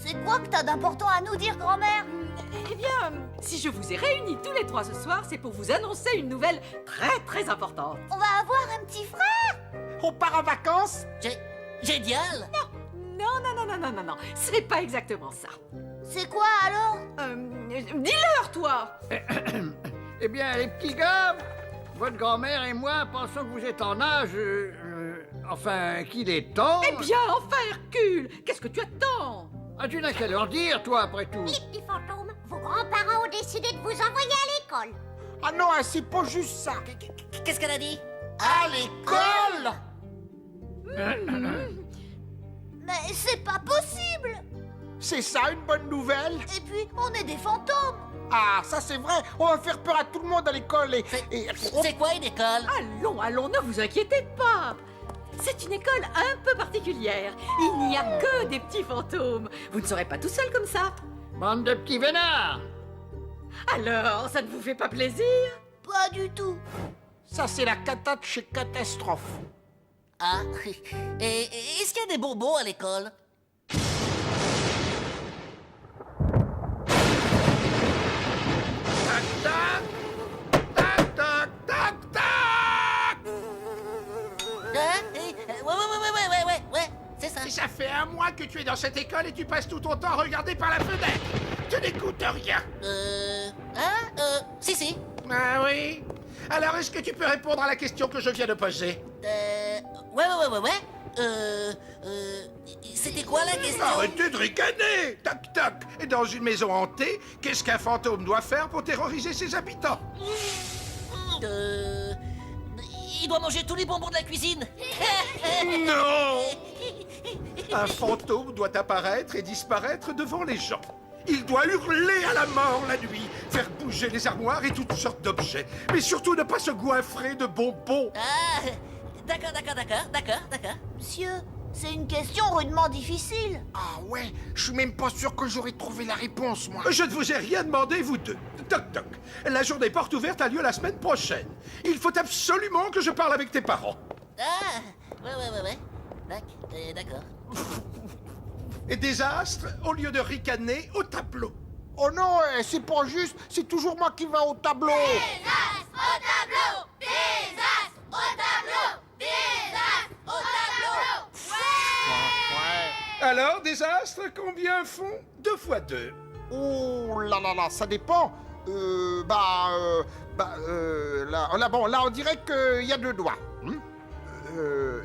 C'est quoi que t'as d'important à nous dire, grand-mère? Eh bien, si je vous ai réunis tous les trois ce soir, c'est pour vous annoncer une nouvelle très très importante. On va avoir un petit frère? On part en vacances? Génial! Non, ce n'est pas exactement ça. C'est quoi alors? Dis-leur, toi! Eh bien, les petits gars, votre grand-mère et moi pensons que vous êtes en âge... enfin, qu'il est temps... Eh bien, enfin, Hercule, qu'est-ce que tu attends? Ah, tu n'as qu'à leur dire, toi, après tout. Les petits fantômes, vos grands-parents ont décidé de vous envoyer à l'école. Ah non, hein, c'est pas juste ça. Qu'est-ce qu'elle a dit? À l'école? Mais c'est pas possible! C'est ça une bonne nouvelle? Et puis, on est des fantômes! Ah, ça c'est vrai. On va faire peur à tout le monde à l'école et... C'est quoi une école? Allons, ne vous inquiétez pas. C'est une école un peu particulière. Il n'y a que des petits fantômes. Vous ne serez pas tout seul comme ça. Bande de petits vénards. Alors, ça ne vous fait pas plaisir? Pas du tout! Ça c'est la cata de chez Catastrophe. Ah, et est-ce qu'il y a des bonbons à l'école? Ouais, c'est ça. Ça fait un mois que tu es dans cette école et tu passes tout ton temps à regarder par la fenêtre. Tu n'écoutes rien. Si. Ah oui? Alors, est-ce que tu peux répondre à la question que je viens de poser? Ouais. C'était quoi la question? Arrêtez de ricaner! Toc toc! Et dans une maison hantée, qu'est-ce qu'un fantôme doit faire pour terroriser ses habitants? Il doit manger tous les bonbons de la cuisine. Non! Un fantôme doit apparaître et disparaître devant les gens. Il doit hurler à la mort la nuit, faire bouger les armoires et toutes sortes d'objets. Mais surtout ne pas se goinfrer de bonbons. Ah, d'accord. Monsieur, c'est une question rudement difficile. Ah ouais, je suis même pas sûr que j'aurais trouvé la réponse, moi. Je ne vous ai rien demandé, vous deux. Toc toc. La journée porte ouverte a lieu la semaine prochaine. Il faut absolument que je parle avec tes parents. Ah, ouais. D'accord. Et Désastre, au lieu de ricaner, au tableau. Oh non, c'est pas juste, c'est toujours moi qui va au tableau. Désastre au tableau! Désastre au tableau! Désastre au tableau! Ouais! Alors, Désastre, combien font 2 fois 2? Oh là, ça dépend. Là, on dirait qu'il y a 2 doigts.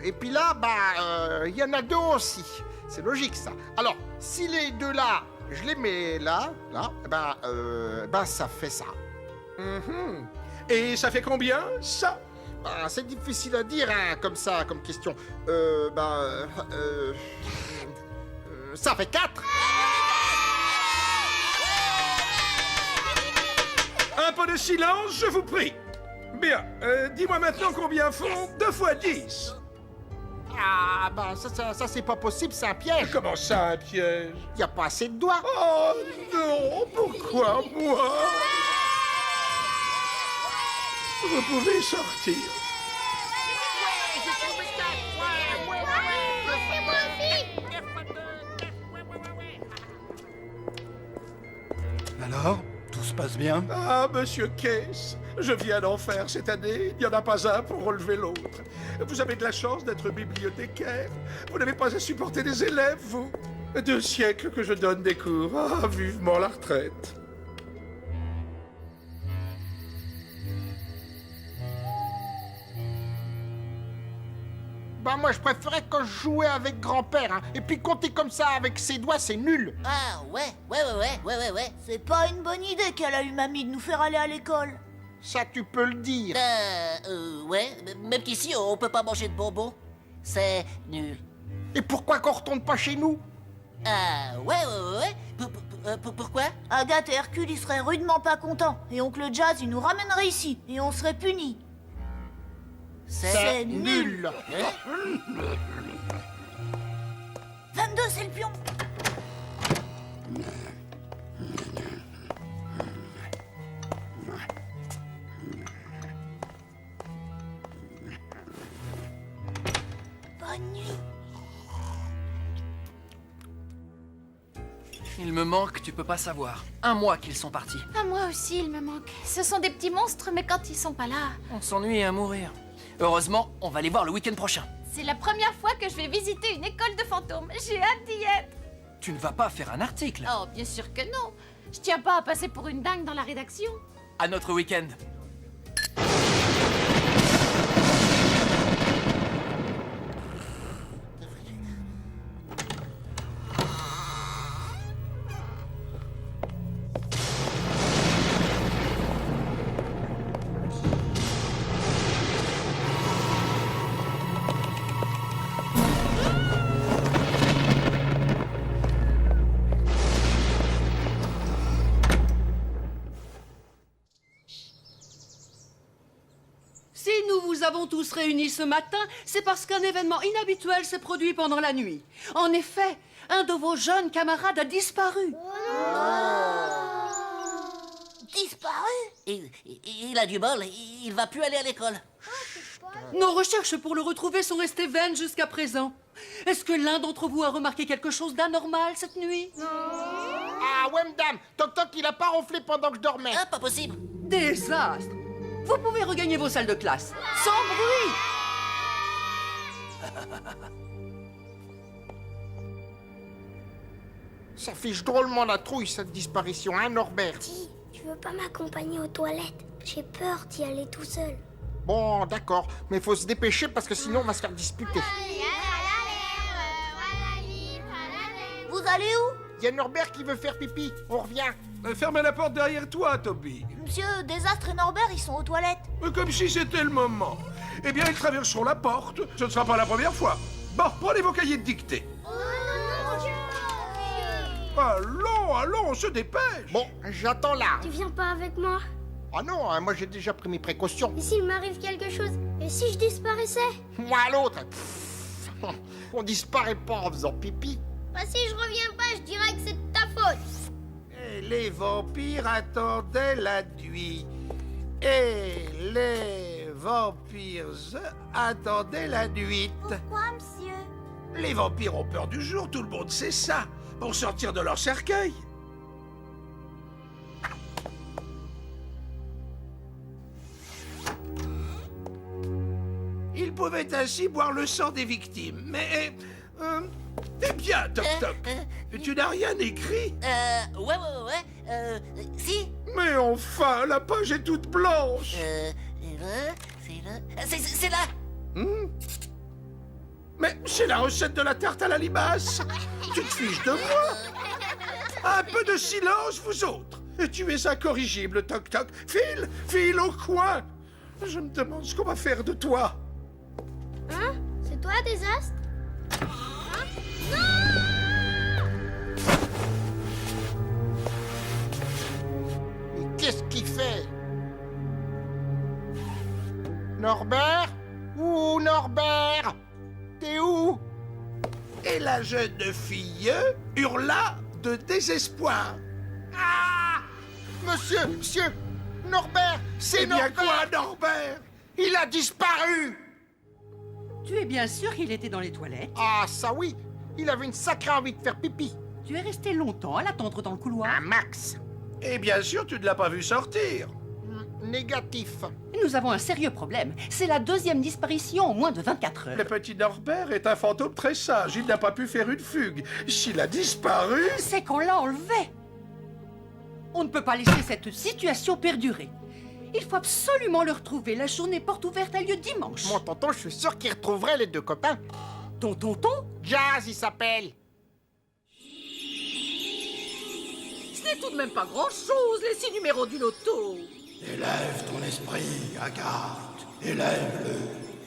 Et puis là, il y en a 2 aussi. C'est logique, ça. Alors, si les 2 là, je les mets là, ça fait ça. Et ça fait combien, ça? C'est difficile à dire, hein, comme ça, comme question. Ça fait 4. Un peu de silence, je vous prie. Bien, dis-moi maintenant combien font 2 fois 10. Ah, ça c'est pas possible, c'est un piège. Comment ça, un piège? Y a pas assez de doigts. Oh non, pourquoi moi? Vous pouvez sortir. Alors, tout se passe bien? Ah, monsieur Case, je viens d'en faire cette année. Il n'y en a pas un pour relever l'autre. Vous avez de la chance d'être bibliothécaire. Vous n'avez pas à supporter des élèves, vous. 2 siècles que je donne des cours. Ah, vivement la retraite. Moi, je préférais quand je jouais avec grand-père. Hein. Et puis compter comme ça avec ses doigts, c'est nul. Ah, ouais. C'est pas une bonne idée qu'elle a eu mamie de nous faire aller à l'école. Ça, tu peux le dire. Ouais. Même qu'ici, on peut pas manger de bonbons. C'est nul. Et pourquoi qu'on retourne pas chez nous? Ah, ouais. Pourquoi? Agathe et Hercule, ils seraient rudement pas contents. Et oncle Jazz, il nous ramènerait ici. Et on serait punis. C'est nul. 22, c'est le pion. Bonne nuit. Il me manque, tu peux pas savoir. 1 mois qu'ils sont partis. À moi aussi, il me manque. Ce sont des petits monstres, mais quand ils sont pas là... On s'ennuie à mourir. Heureusement, on va les voir le week-end prochain. C'est la première fois que je vais visiter une école de fantômes. J'ai hâte d'y être. Tu ne vas pas faire un article. Oh, bien sûr que non. Je tiens pas à passer pour une dingue dans la rédaction. À notre week-end. Si nous vous avons tous réunis ce matin, c'est parce qu'un événement inhabituel s'est produit pendant la nuit. En effet, un de vos jeunes camarades a disparu. Disparu? Il a du bol, il va plus aller à l'école. Nos recherches pour le retrouver sont restées vaines jusqu'à présent. Est-ce que l'un d'entre vous a remarqué quelque chose d'anormal cette nuit? Ah ouais, madame, Toc Toc, il a pas ronflé pendant que je dormais. Ah, pas possible. Désastre! Vous pouvez regagner vos salles de classe, sans bruit! Ça fiche drôlement la trouille, cette disparition, hein, Norbert? Dis, tu veux pas m'accompagner aux toilettes? J'ai peur d'y aller tout seul. Bon, d'accord, mais faut se dépêcher parce que sinon on va se faire disputer. Vous allez où? Il y a Norbert qui veut faire pipi, on revient. Fermez la porte derrière toi, Toby. Monsieur, Désastre et Norbert, ils sont aux toilettes. Comme si c'était le moment. Eh bien, ils traverseront la porte. Ce ne sera pas la première fois. Bon, prenez vos cahiers de dictée. Allons, on se dépêche. Bon, j'attends là. Tu viens pas avec moi? Ah non, hein, moi j'ai déjà pris mes précautions. Et s'il m'arrive quelque chose? Et si je disparaissais? Moi l'autre, pff, on disparaît pas en faisant pipi. Bah si je reviens pas, je dirais que c'est de ta faute. Et les vampires attendaient la nuit. Et les vampires attendaient la nuit. Pourquoi, monsieur? Les vampires ont peur du jour, tout le monde sait ça. Pour sortir de leur cercueil. Ils pouvaient ainsi boire le sang des victimes. Mais... eh bien, Toc Toc, tu n'as rien écrit? Ouais. Si. Mais enfin, la page est toute blanche. C'est là. Mais c'est la recette de la tarte à la limace. Tu te fiches de moi? Un peu de silence, vous autres. Tu es incorrigible, Toc Toc. File au coin. Je me demande ce qu'on va faire de toi. Hein? C'est toi, Désastre? Mais qu'est-ce qu'il fait? Norbert? Où Norbert? T'es où? Et la jeune fille hurla de désespoir. Ah! Monsieur! Norbert! C'est Eh bien Norbert! quoi, Norbert? Il a disparu! Tu es bien sûr qu'il était dans les toilettes? Ah, ça oui! Il avait une sacrée envie de faire pipi. Tu es resté longtemps à l'attendre dans le couloir? Un max. Et bien sûr, tu ne l'as pas vu sortir. Négatif. Nous avons un sérieux problème. C'est la 2e disparition en moins de 24 heures. Le petit Norbert est un fantôme très sage. Il n'a pas pu faire une fugue. S'il a disparu... C'est qu'on l'a enlevé. On ne peut pas laisser cette situation perdurer. Il faut absolument le retrouver. La journée porte ouverte a lieu dimanche. Mon tonton, je suis sûr qu'il retrouverait les deux copains. Ton tonton? Jazz, il s'appelle. Ce n'est tout de même pas grand-chose, les 6 numéros du loto. Élève ton esprit, Agathe. Élève-le.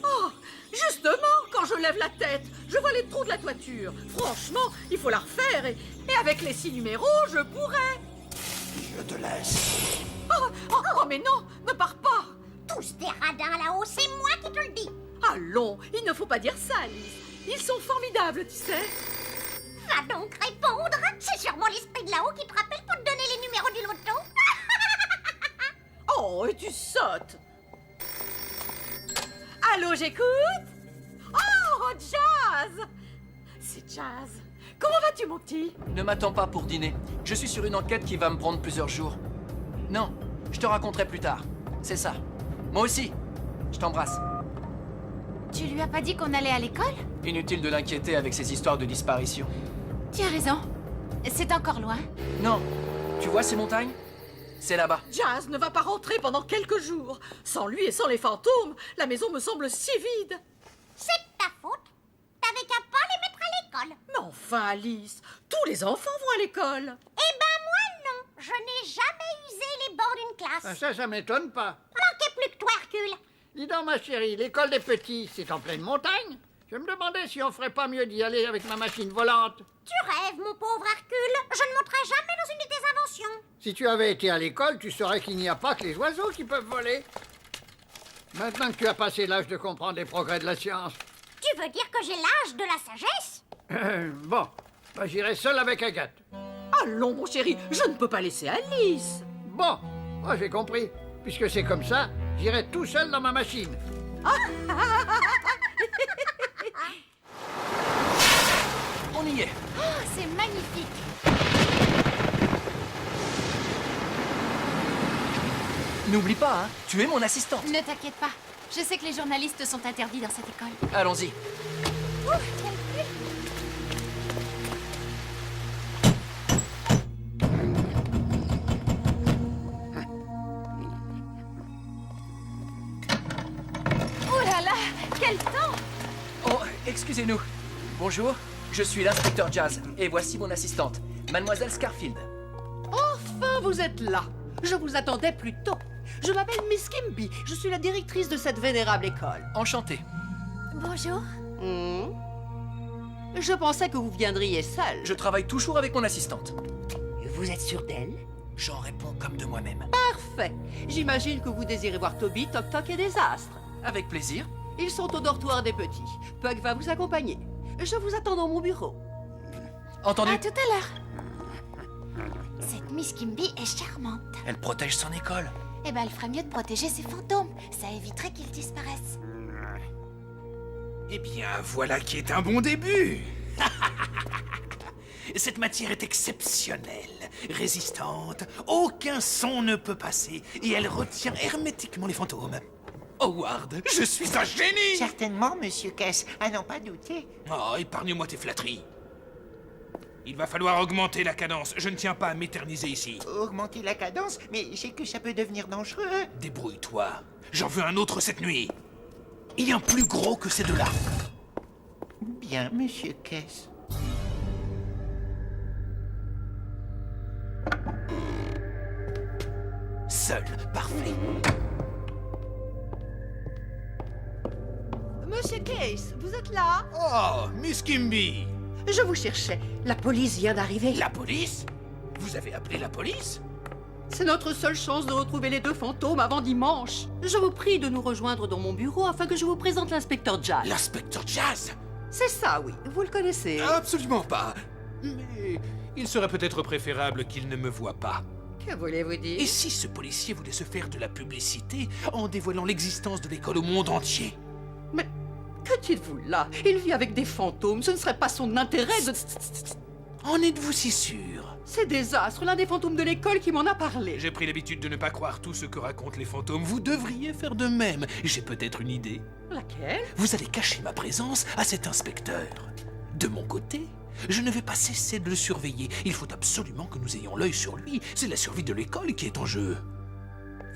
Oh, justement, quand je lève la tête, je vois les trous de la toiture. Franchement, il faut la refaire et avec les 6 numéros, je pourrais. Je te laisse. Oh, mais non, ne pars pas. Tous des radins là-haut, c'est moi qui te le dis. Allons, il ne faut pas dire ça, Alice. Ils sont formidables, tu sais. Va donc répondre. C'est sûrement l'esprit de là-haut qui te rappelle pour te donner les numéros du loto. Oh, et tu sautes. Allô, j'écoute. Oh, Jazz. C'est Jazz. Comment vas-tu, mon petit? Ne m'attends pas pour dîner. Je suis sur une enquête qui va me prendre plusieurs jours. Non, je te raconterai plus tard. C'est ça. Moi aussi. Je t'embrasse. Tu lui as pas dit qu'on allait à l'école? Inutile de l'inquiéter avec ces histoires de disparition. Tu as raison. C'est encore loin. Non. Tu vois ces montagnes? C'est là-bas. Jazz ne va pas rentrer pendant quelques jours. Sans lui et sans les fantômes, la maison me semble si vide. C'est de ta faute. T'avais qu'à pas les mettre à l'école. Mais enfin, Alice, tous les enfants vont à l'école. Eh ben moi non. Je n'ai jamais usé les bancs d'une classe. Ça m'étonne pas. Manquait plus que toi, Hercule. Dis donc, ma chérie, l'école des petits, c'est en pleine montagne. Je me demandais si on ferait pas mieux d'y aller avec ma machine volante. Tu rêves, mon pauvre Hercule. Je ne monterai jamais dans une de tes inventions. Si tu avais été à l'école, tu saurais qu'il n'y a pas que les oiseaux qui peuvent voler. Maintenant que tu as passé l'âge de comprendre les progrès de la science. Tu veux dire que j'ai l'âge de la sagesse? Bon, bah, j'irai seul avec Agathe. Allons, mon chéri, je ne peux pas laisser Alice. Bon, moi j'ai compris. Puisque c'est comme ça, j'irai tout seul dans ma machine. On y est. Oh, c'est magnifique. N'oublie pas, hein, tu es mon assistante. Ne t'inquiète pas. Je sais que les journalistes sont interdits dans cette école. Allons-y. Ouh, quelle vue. Oh là là, quel temps! Oh, excusez-nous. Bonjour, je suis l'inspecteur Jazz, et voici mon assistante, Mademoiselle Scarfield. Enfin, vous êtes là. Je vous attendais plus tôt. Je m'appelle Miss Kimby. Je suis la directrice de cette vénérable école. Enchanté. Bonjour. Je pensais que vous viendriez seul. Je travaille toujours avec mon assistante. Vous êtes sûr d'elle? J'en réponds comme de moi-même. Parfait. J'imagine que vous désirez voir Toby, Toc Toc et Désastre. Avec plaisir. Ils sont au dortoir des petits. Puck va vous accompagner. Je vous attends dans mon bureau. Entendu? À tout à l'heure. Cette Miss Kimby est charmante. Elle protège son école. Eh ben, elle ferait mieux de protéger ses fantômes. Ça éviterait qu'ils disparaissent. Eh bien, voilà qui est un bon début. Cette matière est exceptionnelle, résistante, aucun son ne peut passer, et elle retient hermétiquement les fantômes. Howard, je suis un génie! Certainement, monsieur Kess, à n'en pas douter. Oh, épargne-moi tes flatteries. Il va falloir augmenter la cadence, je ne tiens pas à m'éterniser ici. Augmenter la cadence, mais je sais que ça peut devenir dangereux. Débrouille-toi, j'en veux un autre cette nuit. Et un plus gros que ces deux-là. Bien, monsieur Kess. Seul, parfait. Monsieur Case, vous êtes là? Oh, Miss Kimby! Je vous cherchais. La police vient d'arriver. La police? Vous avez appelé la police? C'est notre seule chance de retrouver les deux fantômes avant dimanche. Je vous prie de nous rejoindre dans mon bureau afin que je vous présente l'inspecteur Jazz. L'inspecteur Jazz? C'est ça, oui. Vous le connaissez. Absolument pas. Mais il serait peut-être préférable qu'il ne me voie pas. Que voulez-vous dire? Et si ce policier voulait se faire de la publicité en dévoilant l'existence de l'école au monde entier? Mais que dites-vous là? Il vit avec des fantômes. Ce ne serait pas son intérêt de... En êtes-vous si sûr? C'est Désastre, l'un des fantômes de l'école qui m'en a parlé. J'ai pris l'habitude de ne pas croire tout ce que racontent les fantômes. Vous devriez faire de même. J'ai peut-être une idée. Laquelle? Vous allez cacher ma présence à cet inspecteur. De mon côté, je ne vais pas cesser de le surveiller. Il faut absolument que nous ayons l'œil sur lui. C'est la survie de l'école qui est en jeu.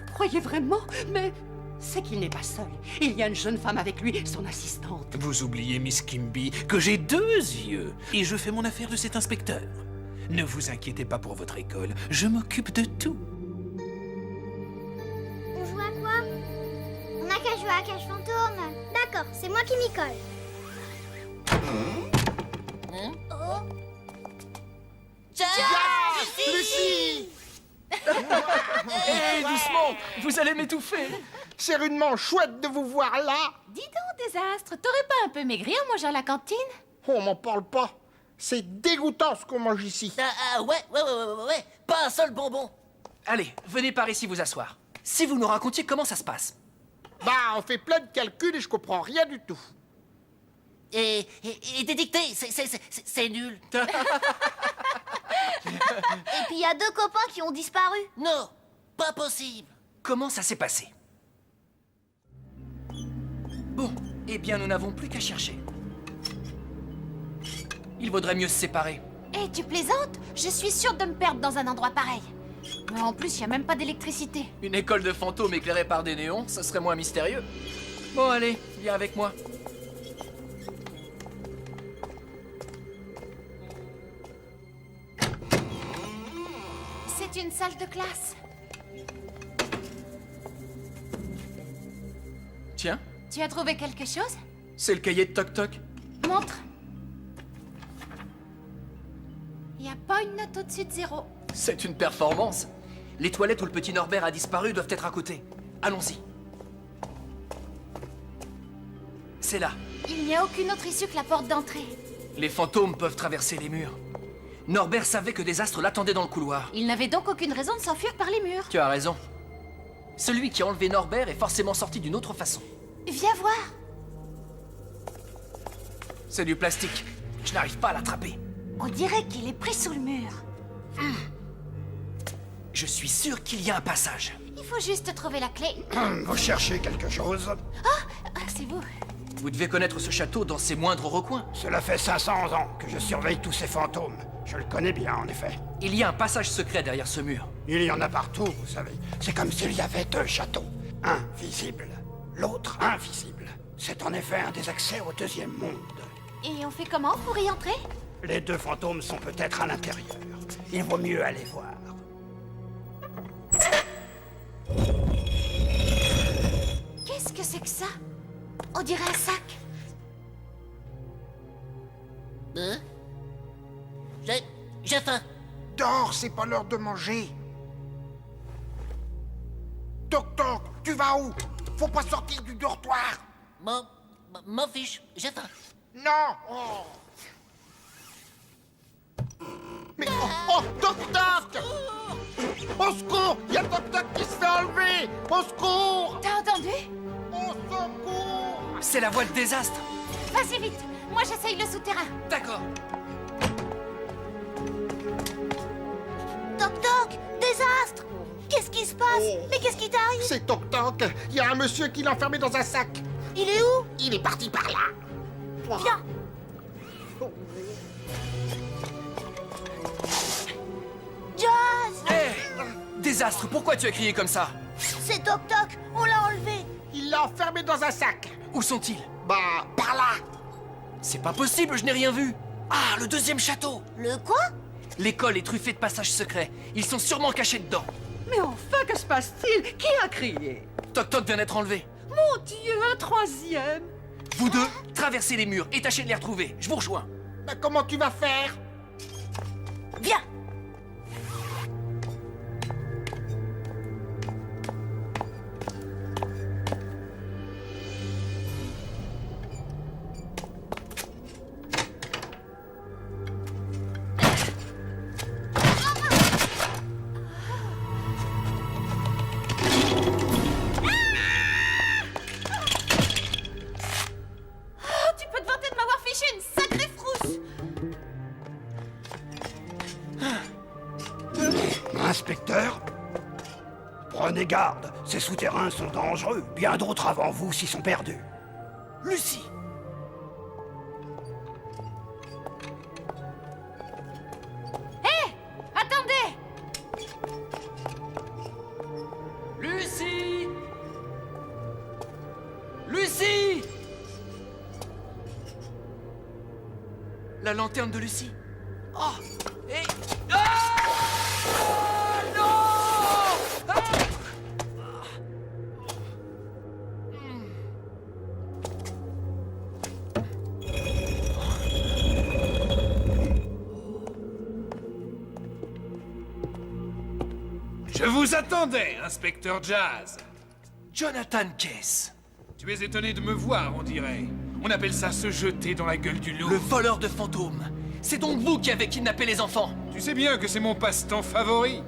Vous croyez vraiment? Mais c'est qu'il n'est pas seul. Il y a une jeune femme avec lui, son assistante. Vous oubliez, Miss Kimby, que j'ai 2 yeux. Et je fais mon affaire de cet inspecteur. Ne vous inquiétez pas pour votre école. Je m'occupe de tout. On joue à quoi? On n'a qu'à jouer à cache-fantôme. D'accord, c'est moi qui m'y colle. Lucie! Hé, doucement! Vous allez m'étouffer! C'est rudement chouette de vous voir là. Dis donc, Désastre, t'aurais pas un peu maigri en mangeant à la cantine? Oh, on m'en parle pas. C'est dégoûtant ce qu'on mange ici. Ouais, pas un seul bonbon. Allez, venez par ici vous asseoir. Si vous nous racontiez comment ça se passe. Bah, on fait plein de calculs et je comprends rien du tout. Et des dictées, c'est nul. Et puis il y a 2 copains qui ont disparu. Non, pas possible. Comment ça s'est passé? Bon, eh bien, nous n'avons plus qu'à chercher. Il vaudrait mieux se séparer. Eh, tu plaisantes? Je suis sûre de me perdre dans un endroit pareil. Mais en plus, il n'y a même pas d'électricité. Une école de fantômes éclairée par des néons, ça serait moins mystérieux. Bon, allez, viens avec moi. C'est une salle de classe. Tiens, Tu as trouvé quelque chose? c'est le cahier de Toc Toc. Montre. Il n'y a pas une note au-dessus de 0. C'est une performance. Les toilettes où le petit Norbert a disparu doivent être à côté. Allons-y. C'est là. Il n'y a aucune autre issue que la porte d'entrée. Les fantômes peuvent traverser les murs. Norbert savait que des astres l'attendaient dans le couloir. Il n'avait donc aucune raison de s'enfuir par les murs. Tu as raison. Celui qui a enlevé Norbert est forcément sorti d'une autre façon. Viens voir. C'est du plastique. Je n'arrive pas à l'attraper. On dirait qu'il est pris sous le mur. Je suis sûr qu'il y a un passage. Il faut juste trouver la clé. Vous cherchez quelque chose? Ah, c'est vous. Vous devez connaître ce château dans ses moindres recoins. Cela fait 500 ans que je surveille tous ces fantômes. Je le connais bien, en effet. Il y a un passage secret derrière ce mur. Il y en a partout, vous savez. C'est comme s'il y avait 2 châteaux. Un visible, l'autre invisible. C'est en effet un des accès au 2e monde. Et on fait comment pour y entrer? Les 2 fantômes sont peut-être à l'intérieur. Il vaut mieux aller voir. Qu'est-ce que c'est que ça? On dirait un sac. Hein? J'ai faim. Dors, c'est pas l'heure de manger. Toc Toc, tu vas où? Faut pas sortir du dortoir. M'en fiche, j'ai faim. Non. Oh. Mais oh, Toc Toc! Au secours! Il y a Toc Toc qui se fait enlever! Au secours! T'as entendu? Au secours! C'est la voie de désastre. Vas-y vite. Moi, j'essaye le souterrain. D'accord. Toc Toc, désastre! Qu'est-ce qui se passe? Mais qu'est-ce qui t'arrive? C'est Toc Toc. Il y a un monsieur qui l'a enfermé dans un sac. Il est où? Il est parti par là. Viens. Jazz! Désastre, pourquoi tu as crié comme ça? C'est Toc Toc, on l'a enlevé. Il l'a enfermé dans un sac. Où sont-ils? Bah, par là. C'est pas possible, je n'ai rien vu. Ah, le 2e château. Le quoi? L'école est truffée de passages secrets. Ils sont sûrement cachés dedans. Mais enfin, que se passe-t-il? Qui a crié? Toc Toc vient d'être enlevé. Mon Dieu, un 3e! Vous deux, traversez les murs et tâchez de les retrouver. Je vous rejoins. Bah, comment tu vas faire? Viens. Tu peux te vanter de m'avoir fiché une sacrée frousse. Inspecteur? Prenez garde, ces souterrains sont dangereux. Bien d'autres avant vous s'y sont perdus. Lucie. Attendez. Lucie. Lucie. La lanterne de Lucie. Oh. Et... Ah! Oh, non! Ah! Je vous attendais, inspecteur Jazz. Jonathan Case. Tu es étonné de me voir, on dirait. On appelle ça se jeter dans la gueule du loup. Le voleur de fantômes. C'est donc vous qui avez kidnappé les enfants. Tu sais bien que c'est mon passe-temps favori.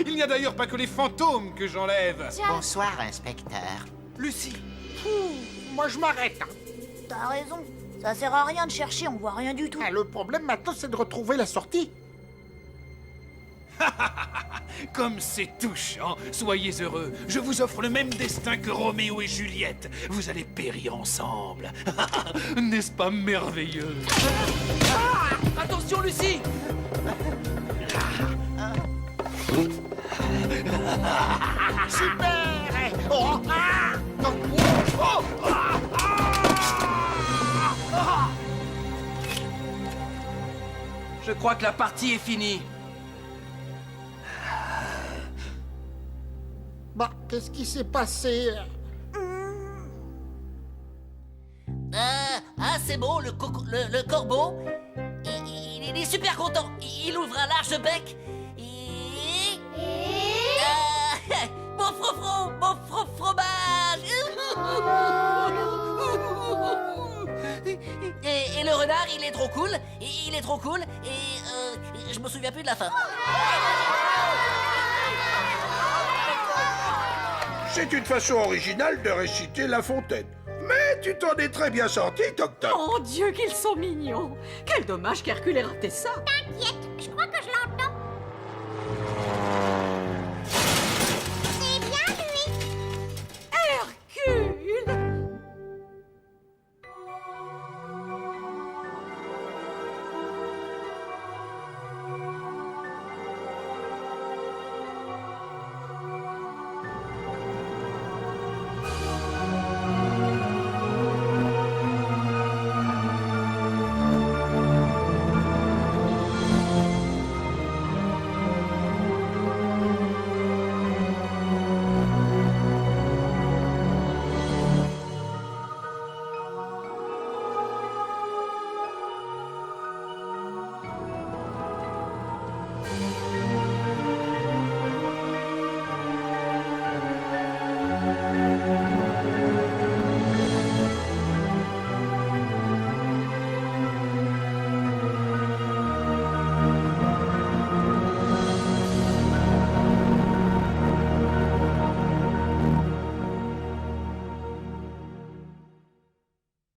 Il n'y a d'ailleurs pas que les fantômes que j'enlève. Bonsoir, inspecteur. Lucie. Moi, je m'arrête. T'as raison. Ça sert à rien de chercher, on voit rien du tout. Ah, le problème maintenant, c'est de retrouver la sortie. Comme c'est touchant, soyez heureux. Je vous offre le même destin que Roméo et Juliette. Vous allez périr ensemble. N'est-ce pas merveilleux? Attention, Lucie! Super! Oh, ah, non, oh, ah, ah. Je crois que la partie est finie. Bah, qu'est-ce qui s'est passé? Ah, c'est bon, le corbeau, il est super content. Il ouvre un large bec. Mon fromage. Et le renard, il est trop cool. Il est trop cool. Et je me souviens plus de la fin. C'est une façon originale de réciter La Fontaine. Mais tu t'en es très bien sorti, Toc-Toc. Mon Dieu, qu'ils sont mignons! Quel dommage qu'Hercule ait raté ça! T'inquiète,